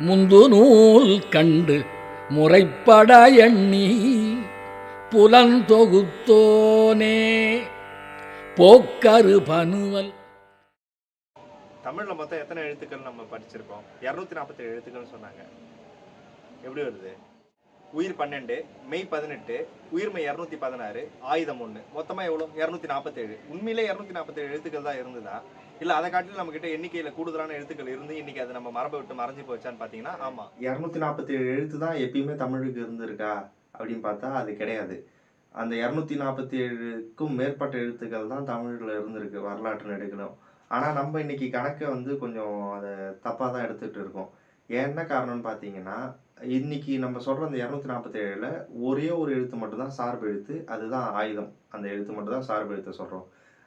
முந்து நூல் கண்டு முறைப்பட எண்ணி புலந்தொகுத்தோனே போக்கரு பனுவல். தமிழ்ல மொத்தம் எத்தனை எழுத்துக்கள் நம்ம படிச்சிருக்கோம்? 247 எழுத்துக்கள் சொன்னாங்க. எப்படி வருது? உயிர் 12, மெய் 18, உயிர்மை 216, ஆயுதம் 1, மொத்தமா எவ்வளவு? 247. உண்மையிலே 247 எழுத்துக்கள் தான் இருந்ததா, இல்ல அதை காட்டிலும் நம்ம கிட்ட எண்ணிக்கையில கூடுதலான எழுத்துக்கள் இருந்து இன்னைக்கு அது நம்ம மரபை விட்டு மறைஞ்சு போச்சான்னு பாத்தீங்கன்னா ஆமா. 247 எழுத்து தான் எப்பயுமே தமிழுக்கு இருந்திருக்கா அப்படின்னு பார்த்தா அது கிடையாது. அந்த 247க்கும் மேற்பட்ட எழுத்துக்கள் தான் தமிழ்ல இருந்திருக்கு வரலாற்று நெடுகிலும். ஆனா நம்ம இன்னைக்கு கணக்கை வந்து கொஞ்சம் அதை தப்பா தான் எடுத்துட்டு இருக்கோம். என்ன காரணம்னு பார்த்தீங்கன்னா, இன்னைக்கு நம்ம சொல்ற அந்த 247ல ஒரே ஒரு எழுத்து மட்டும் தான் சார்பு எழுத்து. அதுதான் ஆயுதம். அந்த எழுத்து மட்டும் தான் சார்பு எழுத்த சொல்றோம்.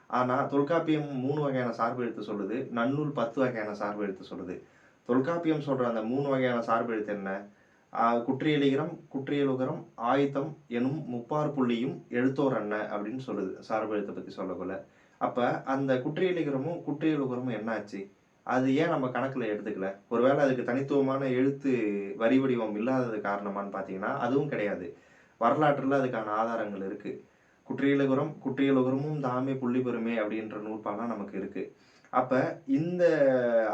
ஆனா தொல்காப்பியம் 3 வகையான சார்பு எழுத்து சொல்லுது. நன்னூல் 10 வகையான சார்பு எழுத்து சொல்லுது. தொல்காப்பியம் சொல்ற அந்த 3 வகையான சார்பு எழுத்து என்ன? குற்றியலிகரம், குற்றியலுகரம், ஆயுதம் எனும் முப்பாறு புள்ளியும் எழுத்தோர் அன்ன அப்படின்னு சொல்லுது சார்பு எழுத்தை பத்தி சொல்லக்குள்ள. அப்ப அந்த குற்றியலிகரமும் குற்றியலுகரமும் என்ன ஆச்சு? அது ஏன் நம்ம கணக்குல எடுத்துக்கல? ஒருவேளை அதுக்கு தனித்துவமான எழுத்து வரி வடிவம் இல்லாதது காரணமான்னு பார்த்தீங்கன்னா, அதுவும் கிடையாது. வரலாற்றுல அதுக்கான ஆதாரங்கள் இருக்கு. குற்றியலுகரம், குற்றியலுகரமும் தாமே புள்ளி பெறுமே அப்படின்ற நூற்பாலாம் நமக்கு இருக்கு. அப்ப இந்த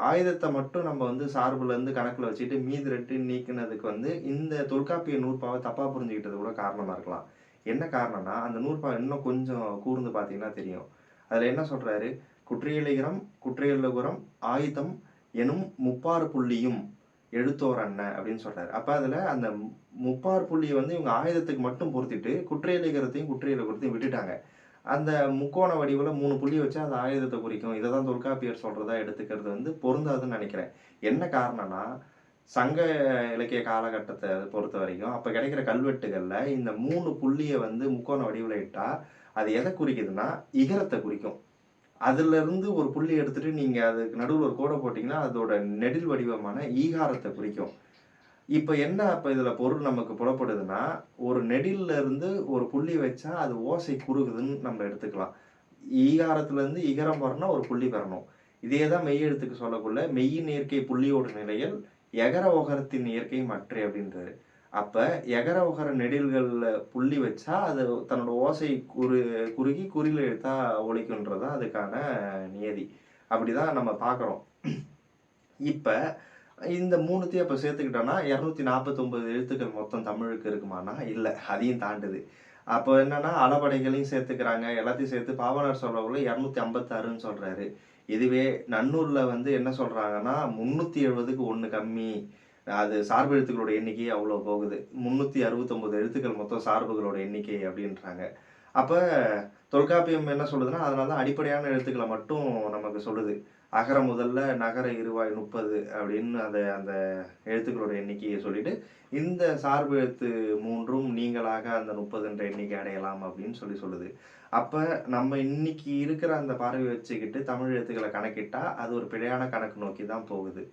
ஆயுதத்தை மட்டும் நம்ம வந்து சார்புல இருந்து கணக்குல வச்சுட்டு மீதி 2 நீக்குனதுக்கு வந்து இந்த தொல்காப்பிய நூற்பாவை தப்பா புரிஞ்சுக்கிட்டது கூட காரணமா இருக்கலாம். என்ன காரணம்னா, அந்த நூற்பா இன்னும் கொஞ்சம் கூர்ந்து பார்த்தீங்கன்னா தெரியும். அதுல என்ன சொல்றாரு? குற்றியலிகரம், குற்றியலுகரம், ஆயுதம் எனும் முப்பாறு புள்ளியும் எழுத்தோர் அன்ன அப்படின்னு சொல்றாரு. அப்ப அதுல அந்த முப்பாறு புள்ளிய வந்து இவங்க ஆயுதத்துக்கு மட்டும் பொருத்திட்டு குற்றியலிகரத்தையும், குற்றியலுகரத்தையும் விட்டுட்டாங்க. அந்த முக்கோண வடிவுல 3 புள்ளி வச்சா அது ஆயுதத்தை குறிக்கும். இததான் தொல்காப்பியர் சொல்றதா எடுத்துக்கிறது வந்து பொருந்தாதுன்னு நினைக்கிறேன். என்ன காரணம்னா, சங்க இலக்கிய காலகட்டத்தை பொறுத்தவரைக்கும், அப்ப கிடைக்கிற கல்வெட்டுகள்ல இந்த 3 புள்ளிய வந்து முக்கோண வடிவுல இட்டா, அது எதை குறிக்குதுன்னா, இகரத்தை குறிக்கும். அதுல இருந்து ஒரு புள்ளி எடுத்துட்டு நீங்க அதுக்கு நடுவுல ஒரு கோட போட்டீங்கன்னா, அதோட நெடில் வடிவமான ஈகாரத்தை குறிக்கும். இப்ப இதுல பொருள் நமக்கு புலப்படுதுன்னா, ஒரு நெடில்ல இருந்து ஒரு புள்ளி வச்சா அது ஓசை குறுகுதுன்னு நம்ம எடுத்துக்கலாம். ஈகாரத்துல இருந்து இகரம் வரணும்னா ஒரு புள்ளி பெறணும். இதே தான் மெய் எழுத்துக்கு சொல்லக்குள்ள மெய்யின் இயற்கை புள்ளியோடு நிலையில் எகர ஒகரத்தின் இயற்கை மற்றே அப்படின்றாரு. அப்ப எகர ஒகர நெடில்கள்ல புள்ளி வச்சா அது தன்னோட ஓசை குறுகி குறில் எழுத்தா ஒலிக்குன்றதுதான் அதுக்கான நியதி. அப்படிதான் நம்ம பார்க்கிறோம். இப்ப இந்த 3த்தையும் அப்ப சேர்த்துக்கிட்டோம்னா 249 எழுத்துக்கள் மொத்தம் தமிழுக்கு இருக்குமானா இல்ல. அதையும் தாண்டுது. அப்போ என்னன்னா அளபடைகளையும் சேர்த்துக்கிறாங்க. எல்லாத்தையும் சேர்த்து பாவாணர் சொல்லக்குள்ள 256ன்னு சொல்றாரு. இதுவே நன்னூல்ல வந்து என்ன சொல்றாங்கன்னா 370க்கு 1 கம்மி. அது சார்பு எழுத்துக்களோட எண்ணிக்கை அவ்வளோ போகுது. 369 எழுத்துக்கள் மொத்தம் சார்புகளோட எண்ணிக்கை அப்படின்றாங்க. அப்ப தொல்காப்பியம் என்ன சொல்லுதுன்னா, அதனால தான் அடிப்படையான எழுத்துக்கள மட்டும் நமக்கு சொல்லுது. அகர முதல்ல நகர இருவாய் 30 அப்படின்னு அந்த எழுத்துக்களோட எண்ணிக்கையை சொல்லிட்டு, இந்த சார்பு எழுத்து 3ம் நீங்களாக அந்த 30 என்ற எண்ணிக்கை அடையலாம் அப்படின்னு சொல்லுது. அப்ப நம்ம இன்னைக்கு இருக்கிற அந்த பார்வைய வச்சுக்கிட்டு தமிழ் எழுத்துக்கள கணக்கிட்டா, அது ஒரு பிழையான கணக்கு நோக்கி தான் போகுது.